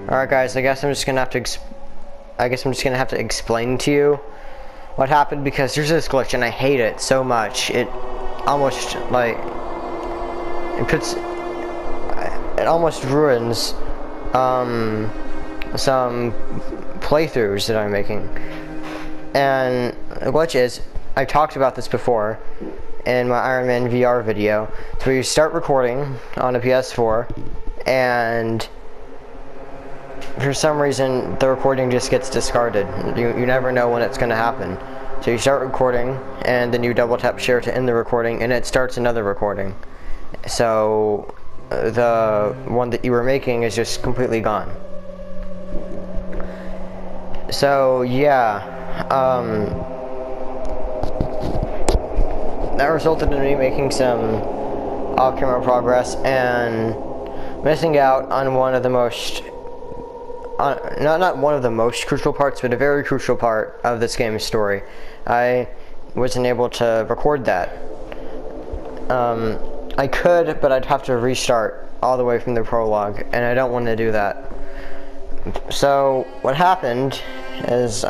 Alright guys, I guess I'm just gonna have to explain to you what happened, because there's this glitch and I hate it so much. It almost ruins some playthroughs that I'm making. And the glitch is, I talked about this before in my Iron Man VR video. So you start recording on a PS4 and for some reason the recording just gets discarded. You never know when it's going to happen. So you start recording and then you double tap share to end the recording and it starts another recording. So the one that you were making is just completely gone. So yeah, that resulted in me making some off-camera progress and missing out on one of the most not one of the most crucial parts, but a very crucial part of this game's story. I wasn't able to record that. I could, but I'd have to restart all the way from the prologue, and I don't want to do that. So what happened is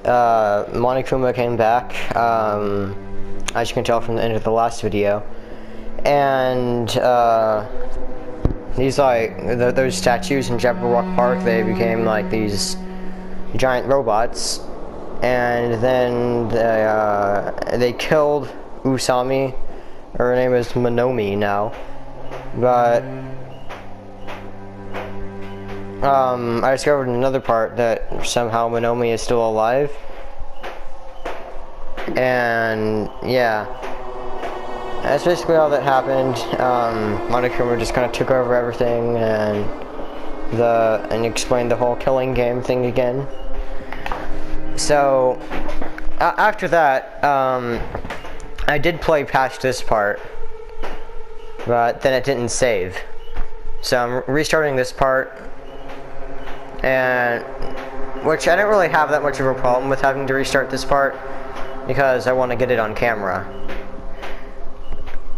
Monokuma came back, as you can tell from the end of the last video, and these those statues in Jabberwock Park, they became like these giant robots, and then they killed Usami. Her name is Monomi now, but I discovered another part that somehow Monomi is still alive, and yeah. That's basically all that happened. Monokuma just kind of took over everything and explained the whole killing game thing again. So after that, I did play past this part, but then it didn't save. So I'm restarting this part, and which I don't really have that much of a problem with having to restart this part because I want to get it on camera.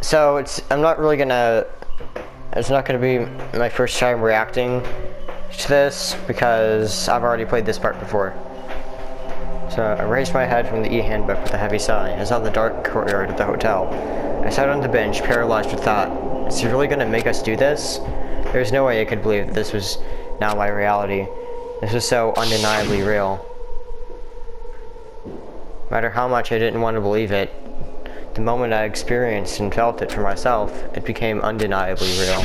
So it's not gonna be my first time reacting to this because I've already played this part before. So I raised my head from the e-handbook with a heavy sigh. I saw the dark courtyard of the hotel. I sat on the bench, paralyzed with thought. Is he really gonna make us do this? There's no way I could believe that this was now my reality. This was so undeniably real. No matter how much I didn't want to believe it, the moment I experienced and felt it for myself, it became undeniably real.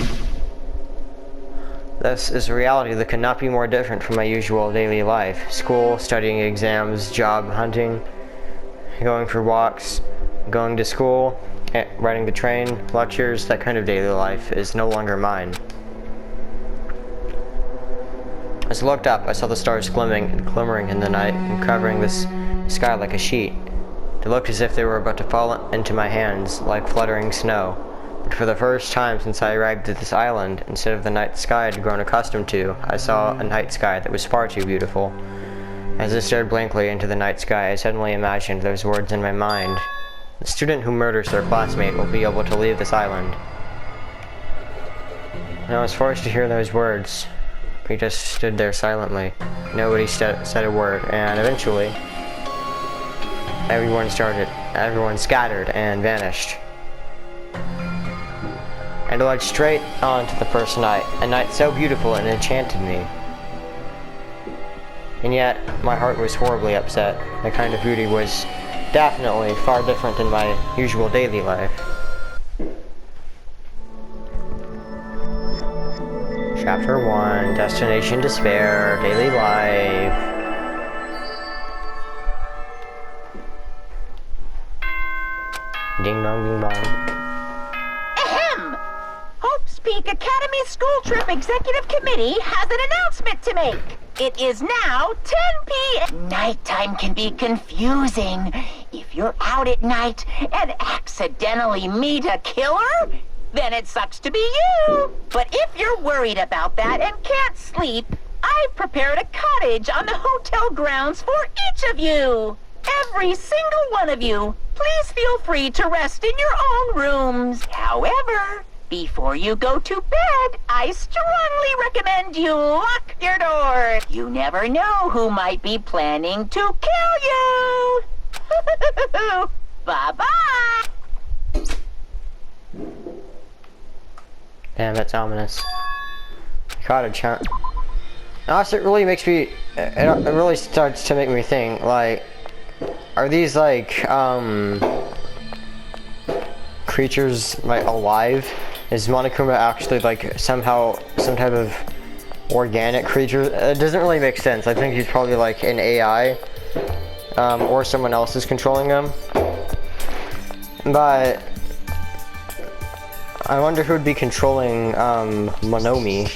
This is a reality that could not be more different from my usual daily life. School, studying exams, job hunting, going for walks, going to school, riding the train, lectures, that kind of daily life is no longer mine. As I looked up, I saw the stars glimmering in the night and covering this sky like a sheet. They looked as if they were about to fall into my hands, like fluttering snow. But for the first time since I arrived at this island, instead of the night sky I'd grown accustomed to, I saw a night sky that was far too beautiful. As I stared blankly into the night sky, I suddenly imagined those words in my mind. The student who murders their classmate will be able to leave this island. And I was forced to hear those words. We just stood there silently. Nobody said a word, and eventually everyone scattered and vanished. And I led straight on to the first night, a night so beautiful it enchanted me. And yet, my heart was horribly upset. The kind of beauty was definitely far different than my usual daily life. Chapter 1, Destination Despair, Daily Life. Ding dong ding dong. Ahem! Hope's Peak Academy School Trip Executive Committee has an announcement to make. It is now 10 p.m. Nighttime can be confusing. If you're out at night and accidentally meet a killer, then it sucks to be you. But if you're worried about that and can't sleep, I've prepared a cottage on the hotel grounds for each of you. Every single one of you. Please feel free to rest in your own rooms. However, Before you go to bed, I strongly recommend you lock your door. You never know who might be planning to kill you. Bye-bye. Damn, that's ominous. Cottage, huh? Honestly, it really makes me, it really starts to make me think, like, are these, like, creatures, like, alive? Is Monokuma actually, like, somehow, some type of organic creature? It doesn't really make sense. I think he's probably, like, an AI, or someone else is controlling him. But I wonder who would be controlling, Monomi.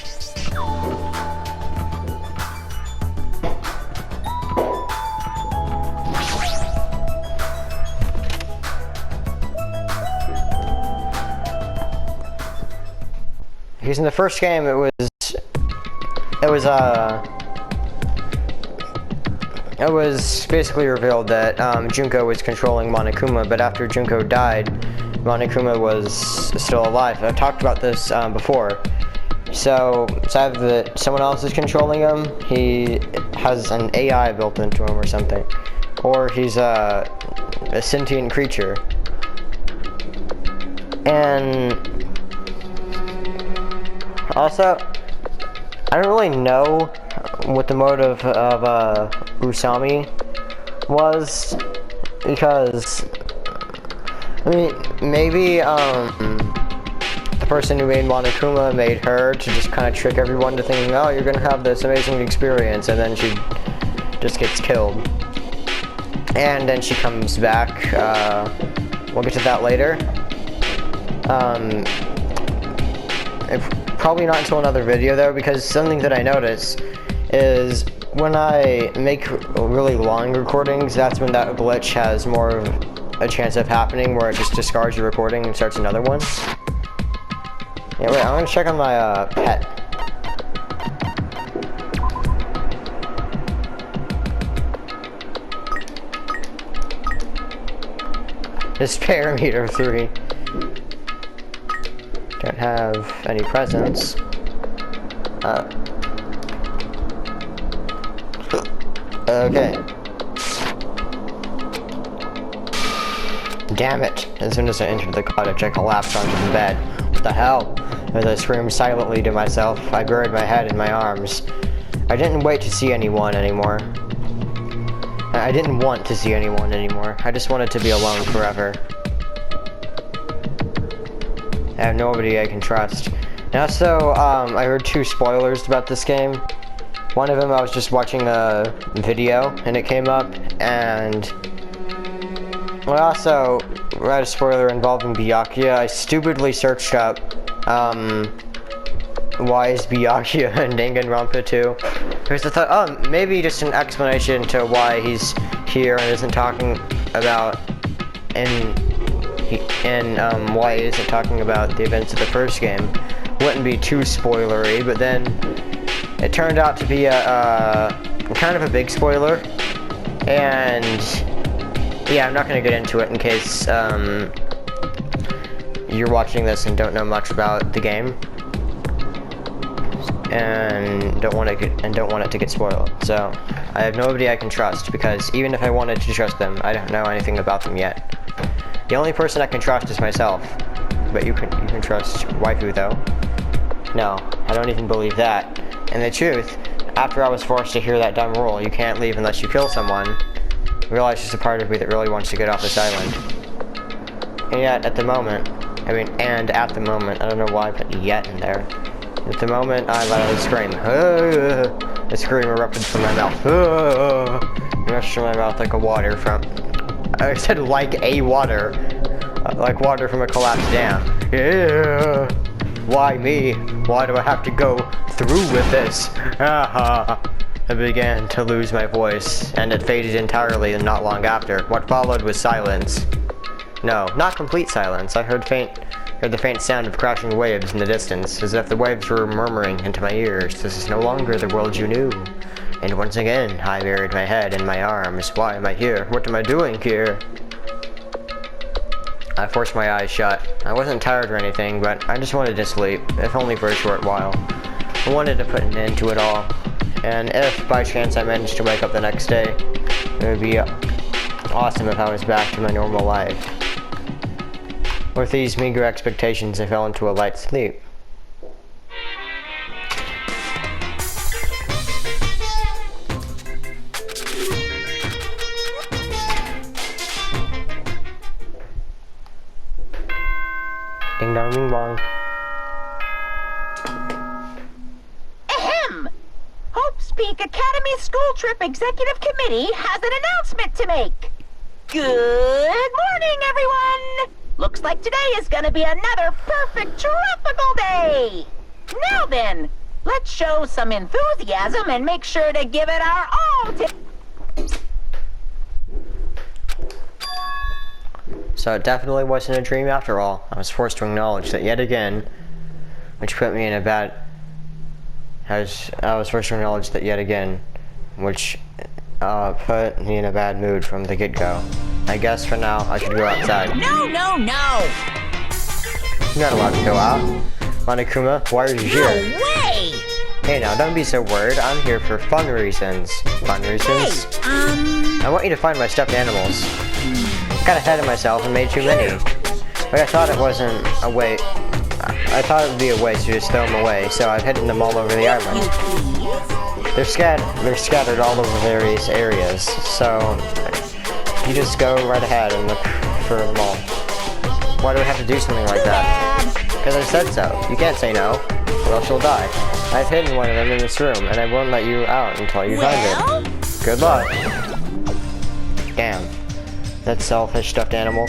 Because in the first game, it was basically revealed that Junko was controlling Monokuma, but after Junko died, Monokuma was still alive. I've talked about this before. So it's either that someone else is controlling him, he has an AI built into him or something, or he's a sentient creature. And also, I don't really know what the motive of Usami was, because I mean, maybe the person who made Monokuma made her to just kind of trick everyone to thinking, oh, you're gonna have this amazing experience, and then she just gets killed. And then she comes back. We'll get to that later. Probably not until another video though, because something that I notice is when I make really long recordings, that's when that glitch has more of a chance of happening, where it just discards your recording and starts another one. Yeah, wait, I'm gonna check on my pet. This parameter 3. Don't have any presents. Okay. Damn it. As soon as I entered the cottage, I collapsed onto the bed. What the hell? As I screamed silently to myself, I buried my head in my arms. I didn't wait to see anyone anymore. I didn't want to see anyone anymore. I just wanted to be alone forever. I have nobody I can trust. Now, so, I heard 2 spoilers about this game. One of them, I was just watching a video, and it came up, and I also read a spoiler involving Byakuya. I stupidly searched up, why is Byakuya in Danganronpa 2? Because I thought, oh, maybe just an explanation to why he's here and isn't talking about, why he isn't talking about the events of the first game. Wouldn't be too spoilery, but then it turned out to be a kind of a big spoiler, and yeah, I'm not going to get into it in case you're watching this and don't know much about the game, and don't want it to get spoiled. So I have nobody I can trust, because even if I wanted to trust them, I don't know anything about them yet. The only person I can trust is myself, but you can trust waifu though. No, I don't even believe that. And the truth, after I was forced to hear that dumb rule, you can't leave unless you kill someone, I realized there's a part of me that really wants to get off this island. And yet, at the moment, I don't know why I put yet in there. At the moment, I let out a scream. A scream erupted from my mouth. Rushed from my mouth like a water from... I said like a water. Like water from a collapsed dam. Yeah. Why me? Why do I have to go through with this? I began to lose my voice, and it faded entirely and not long after. What followed was silence. No, not complete silence. I heard the faint sound of crashing waves in the distance, as if the waves were murmuring into my ears. This is no longer the world you knew. And once again, I buried my head in my arms. Why am I here? What am I doing here? I forced my eyes shut. I wasn't tired or anything, but I just wanted to sleep, if only for a short while. I wanted to put an end to it all. And if, by chance, I managed to wake up the next day, it would be awesome if I was back to my normal life. With these meager expectations, I fell into a light sleep. Ding dong ding bong. Ahem! Hope's Peak Academy School Trip Executive Committee has an announcement to make. Good morning, everyone! Looks like today is gonna be another perfect tropical day! Now then, let's show some enthusiasm and make sure to give it our all to... So it definitely wasn't a dream after all. I was forced to acknowledge that yet again, which put me in a bad... I was forced to acknowledge that yet again, which put me in a bad mood from the get-go. I guess for now, I should go outside. No! You're not allowed to go out. Monokuma, why are you here? No way! Hey now, don't be so worried. I'm here for fun reasons. Fun reasons? I want you to find my stuffed animals. I got ahead of myself and made too many. But I thought it wasn't a way... I thought it would be a waste to just throw them away, so I've hidden them all over the island. They're scattered all over various areas, so you just go right ahead and look for them all. Why do we have to do something like that? Because I said so. You can't say no, or else you'll die. I've hidden one of them in this room, and I won't let you out until you find it. Good luck. Damn. That selfish stuffed animal.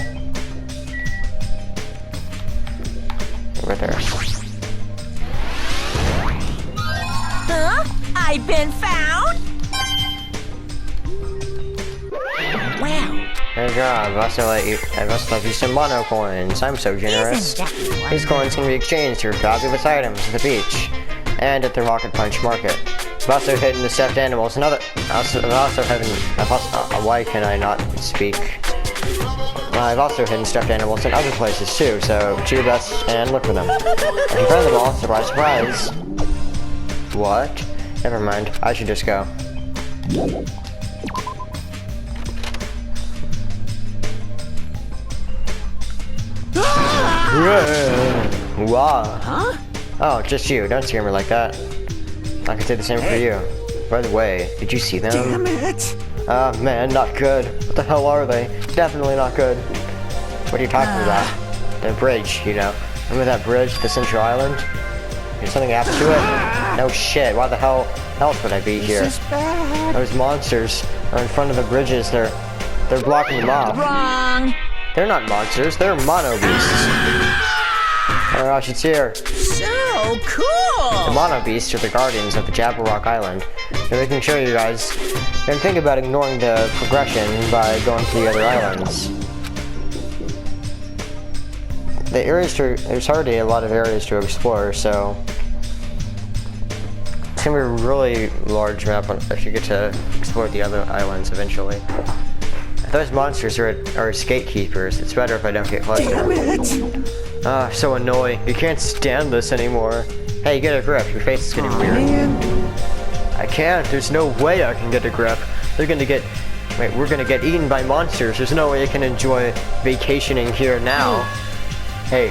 Right there. Huh? I've been found? Wow. Good job. I must left you some mono coins. I'm so generous. These coins can be exchanged for fabulous items at the beach and at the Rocket Punch Market. I've also hidden the stuffed animals and other. Why can I not speak? I've also hidden stuffed animals in other places too, so do your best and look for them. If you find them all, surprise, surprise. What? Never mind. I should just go. Wow. Huh? Oh, just you. Don't scare me like that. I could say the same for you. By the way, did you see them? Damn it! Ah, man, not good. What the hell are they? Definitely not good. What are you talking about? The bridge, you know. Remember that bridge, the Central Island? Did something happen to it? No shit, why the hell else would I be here? This is bad. Those monsters are in front of the bridges. They're blocking them off. Wrong. They're not monsters, they're mono beasts. Oh gosh, it's here. So cool. The mono beasts are the guardians of the Jabberwock Island. They're making sure you guys don't think about ignoring the progression by going to the other islands. The areas there's already a lot of areas to explore, so it's gonna be a really large map if you get to explore the other islands eventually. If those monsters are gatekeepers, it's better if I don't get close to Damn them. it! Ah, so annoying. You can't stand this anymore. Hey, get a grip. Your face is getting weird. Man. I can't. There's no way I can get a grip. We're gonna get eaten by monsters. There's no way I can enjoy vacationing here now. Hey,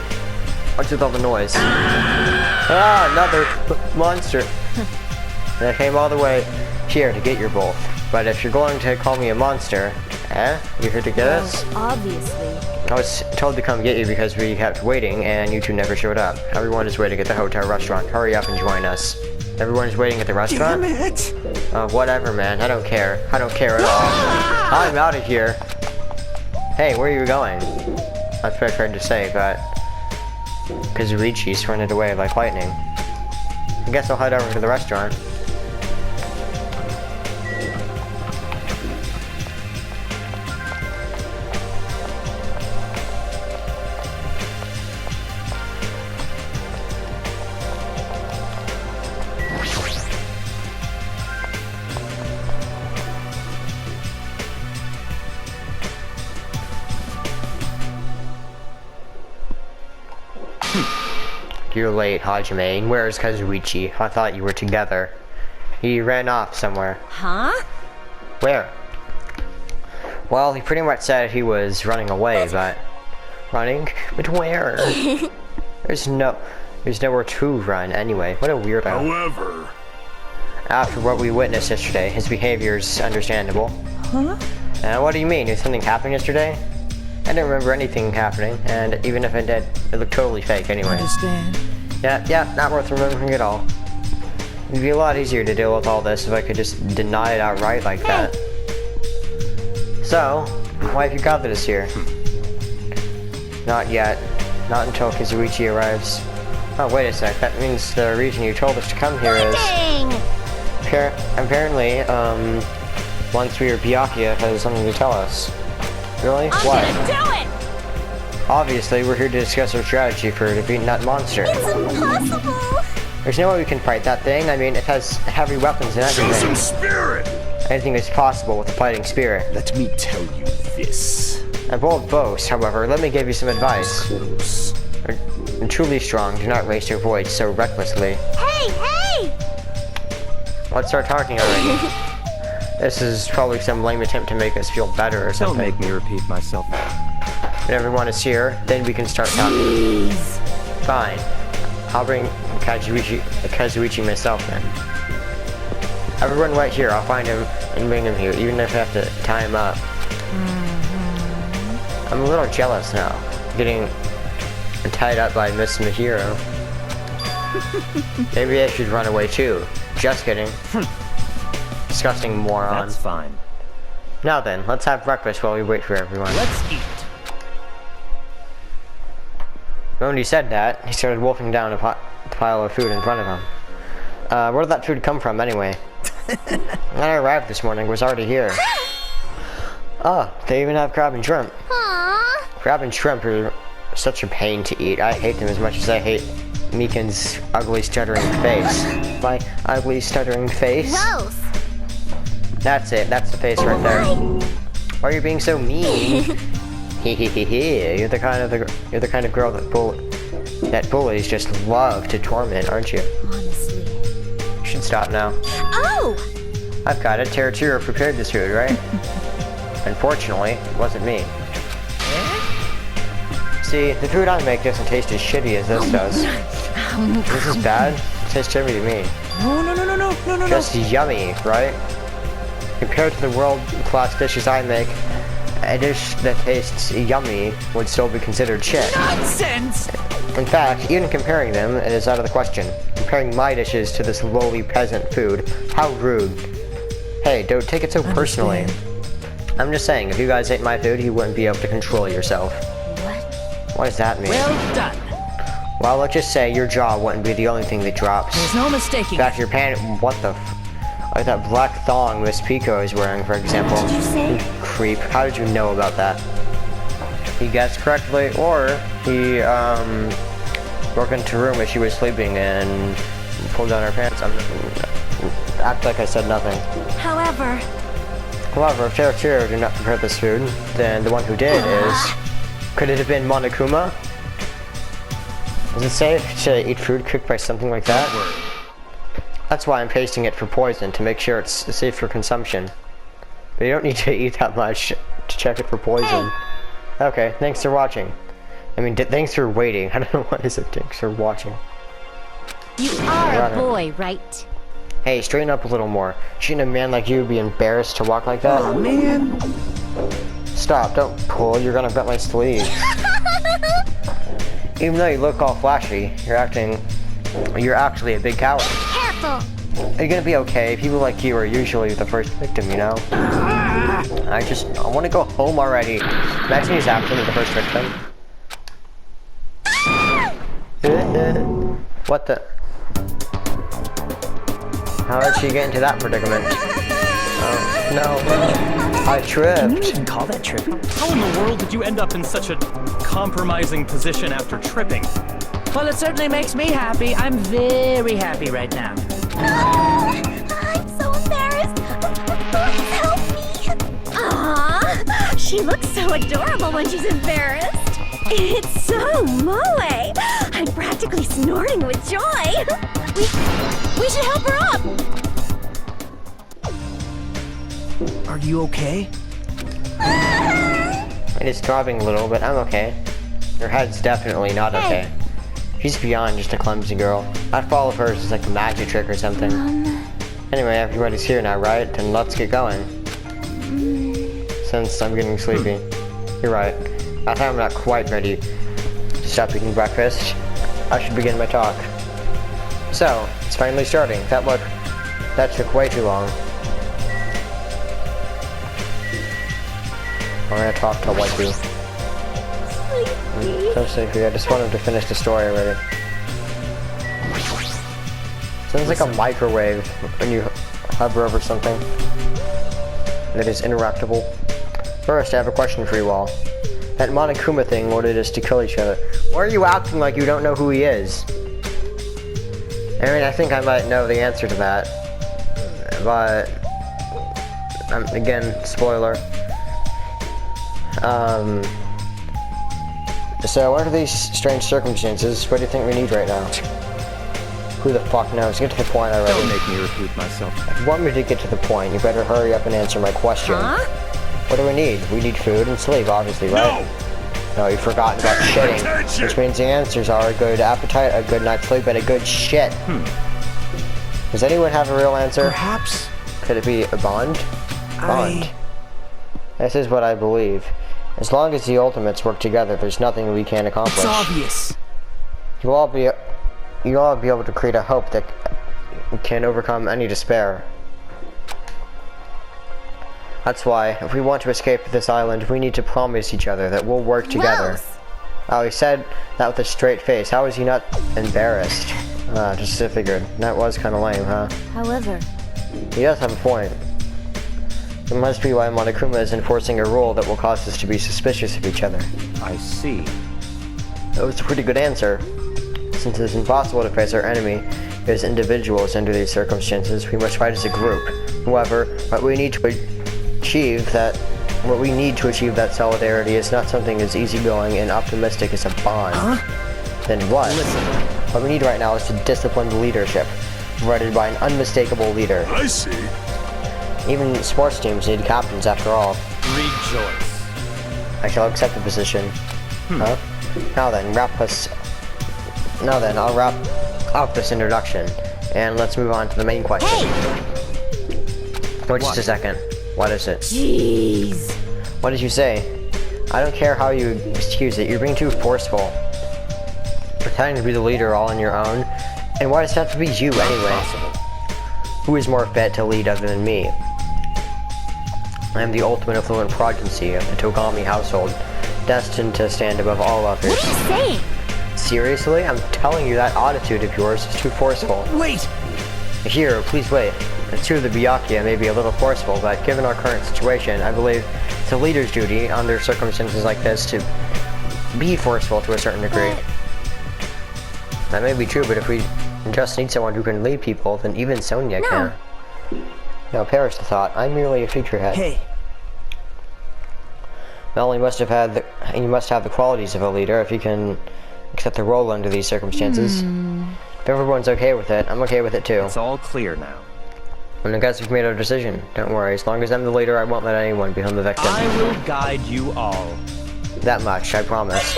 what's with all the noise? Ah, another monster. And I came all the way here to get your both. But if you're going to call me a monster, you here to get us? Obviously. I was told to come get you because we kept waiting and you two never showed up. Everyone is waiting at the hotel restaurant. Hurry up and join us. Everyone is waiting at the restaurant? Damn it! Whatever, man. I don't care. I don't care at all. I'm out of here. Hey, where are you going? That's what I tried to say, but... because Richi's run it away like lightning. I guess I'll head over to the restaurant. You're late, Hajime. And where's Kazuichi? I thought you were together. He ran off somewhere. Huh? Where? Well, he pretty much said he was running away, but... Running? But where? There's nowhere to run anyway. What a weirdo. However... After what we witnessed yesterday, his behavior's understandable. Huh? What do you mean? Did something happen yesterday? I didn't remember anything happening, and even if it did, it looked totally fake anyway. Understand. Yeah, not worth remembering at all. It'd be a lot easier to deal with all this if I could just deny it outright like that. So, why have you gathered us here? Not yet. Not until Kazuichi arrives. Oh, wait a sec. That means the reason you told us to come here is... Apparently, once we are Byakuya has something to tell us. Really? What? I'm gonna do it! Obviously, we're here to discuss our strategy for defeating that monster. It's impossible! There's no way we can fight that thing. I mean, it has heavy weapons and Show everything. some spirit! Anything is possible with a fighting spirit. Let me tell you this. A bold boast, however, let me give you some advice. Close. You're truly strong. Do not waste your voice so recklessly. Hey! Let's start talking already. This is probably some lame attempt to make us feel better or Don't something. make me repeat myself. When everyone is here, then we can start talking. Fine. I'll bring Kazuichi myself then. Everyone right here, I'll find him and bring him here, even if I have to tie him up. I'm a little jealous now, getting tied up by Miss Mahiro. Maybe I should run away too. Just kidding. Disgusting moron. That's fine. Now then, let's have breakfast while we wait for everyone. Let's eat. When he said that, he started wolfing down a pile of food in front of him. Where did that food come from anyway? When I arrived this morning, it was already here. Oh, they even have crab and shrimp. Aww. Crab and shrimp are such a pain to eat. I hate them as much as I hate Mikan's ugly stuttering face. My ugly stuttering face? Gross. That's it, that's the face right there. Why are you being so mean? Hehehehe, you're the kind of girl that bullies just love to torment, aren't you? Honestly. You should stop now. Oh! I've got it. Teratiro prepared this food, right? Unfortunately, it wasn't me. See, the food I make doesn't taste as shitty as this does. This is bad? It tastes shitty to me. No. Just yummy, right? Compared to the world-class dishes I make, a dish that tastes yummy would still be considered shit. Nonsense! In fact, even comparing them, it is out of the question. Comparing my dishes to this lowly peasant food, how rude. Hey, don't take it so personally. I'm just saying, if you guys ate my food, you wouldn't be able to control yourself. What does that mean? Well done. Well, let's just say your jaw wouldn't be the only thing that drops. There's no mistaking. In fact, your pant, what the like that black thong Miss Pico is wearing, for example. What did you say? You creep. How did you know about that? He guessed correctly, or he, broke into her room as she was sleeping and pulled down her pants. Act like I said nothing. However, If Teratiro did not prepare this food, then the one who did is... Could it have been Monokuma? Is it safe to eat food cooked by something like that? That's why I'm tasting it for poison, to make sure it's safe for consumption. But you don't need to eat that much to check it for poison. Okay, thanks for watching. I mean, thanks for waiting. I don't know what is it. Thanks for watching. you are a boy, right? Hey, straighten up a little more. Shouldn't a man like you be embarrassed to walk like that? Oh, man. Stop, don't pull. You're gonna cut my sleeve. Even though you look all flashy, you're actually a big coward. Careful! Are you gonna be okay? People like you are usually the first victim, you know? I want to go home already. Imagine he's actually the first victim. What the? How did she get into that predicament? Oh, no. I tripped. Can you even call that tripping? How in the world did you end up in such a compromising position after tripping? Well, it certainly makes me happy. I'm very happy right now. I'm so embarrassed. Please help me. Aww, she looks so adorable when she's embarrassed. It's so moe. I'm practically snorting with joy. We should help her up. Are you okay? It is throbbing a little, but I'm okay. Her head's definitely not okay. She's beyond just a clumsy girl. That fall of hers is like a magic trick or something. Anyway, everybody's here now, right? Then let's get going. Since I'm getting sleepy. You're right. I think I'm not quite ready to stop eating breakfast. I should begin my talk. So, it's finally starting. That took way too long. I'm gonna talk till like you. So sleepy. I just wanted to finish the story already. Sounds like a microwave when you hover over something that is interactable. First, I have a question for you all. That Monokuma thing wanted us to kill each other. Why are you acting like you don't know who he is? I mean, I think I might know the answer to that. But, again, spoiler. So what are these strange circumstances? What do you think we need right now? Who the fuck knows? Get to the point already. Don't make me repeat myself. If you want me to get to the point, you better hurry up and answer my question. What do we need? We need food and sleep, obviously, right? No, you've forgotten about shitting. Which means the answers are a good appetite, a good night's sleep, and a good shit. Does anyone have a real answer? Perhaps. Could it be a bond? Bond. This is what I believe. As long as the Ultimates work together, there's nothing we can't accomplish. It's obvious. You'll all be able to create a hope that can overcome any despair. That's why, if we want to escape this island, we need to promise each other that we'll work together. Oh, he said that with a straight face. How is he not embarrassed? Just figured. That was kind of lame, huh? However, He does have a point. It must be why Monokuma is enforcing a rule that will cause us to be suspicious of each other. I see. That was a pretty good answer. Since it is impossible to face our enemy as individuals under these circumstances, we must fight as a group. However, what we need to achieve that solidarity is not something as easygoing and optimistic as a bond. Then what? What we need right now is a disciplined leadership, provided by an unmistakable leader. I see. Even sports teams need captains after all. Rejoice. I shall accept the position. Huh? Now then, I'll wrap up this introduction, and let's move on to the main question. Wait just a second. What is it? jeez. What did you say? I don't care how you excuse it. You're being too forceful. Pretending to be the leader all on your own. And why does it have to be you anyway? Who is more fit to lead other than me? I am the ultimate affluent progeny of the Togami household, destined to stand above all others. What are you saying? Seriously? I'm telling you that attitude of yours is too forceful. Wait! Here, please wait. It's true the Byakuya may be a little forceful, but given our current situation, I believe it's a leader's duty under circumstances like this to be forceful to a certain degree. That may be true, but if we just need someone who can lead people, then even Sonia can. Now perish the thought, I'm merely a figurehead. Hey. Well, you must have the qualities of a leader if you can accept the role under these circumstances. If everyone's okay with it, I'm okay with it too. It's all clear now. And I guess we've made our decision. Don't worry, as long as I'm the leader, I won't let anyone become the victim. I will guide you all. That much, I promise.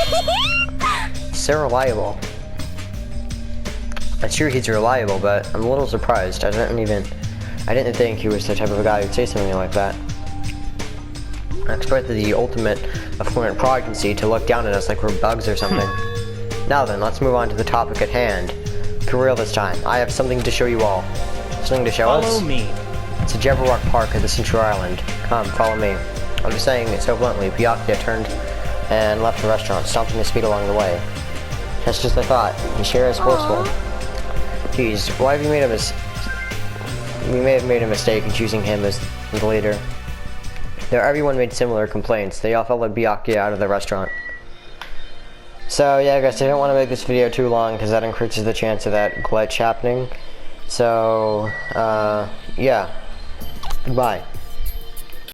So reliable. I'm sure he's reliable, but I'm a little surprised. I didn't think he was the type of a guy who'd say something like that. I expected the ultimate affluent progeny to look down at us like we're bugs or something. Now then, let's move on to the topic at hand. For real this time. I have something to show you all. Something to show us? Follow me. It's a Jabberwock Park at the Central Island. Come, follow me. I'm just saying it so bluntly. Byakuya turned and left the restaurant, stomping his feet along the way. That's just I thought. He sure is forceful. Geez, why have you made a We may have made a mistake in choosing him as the leader. Though everyone made similar complaints, they all followed Byakuya out of the restaurant. So yeah, guys, I don't want to make this video too long because that increases the chance of that glitch happening. So, yeah. Goodbye.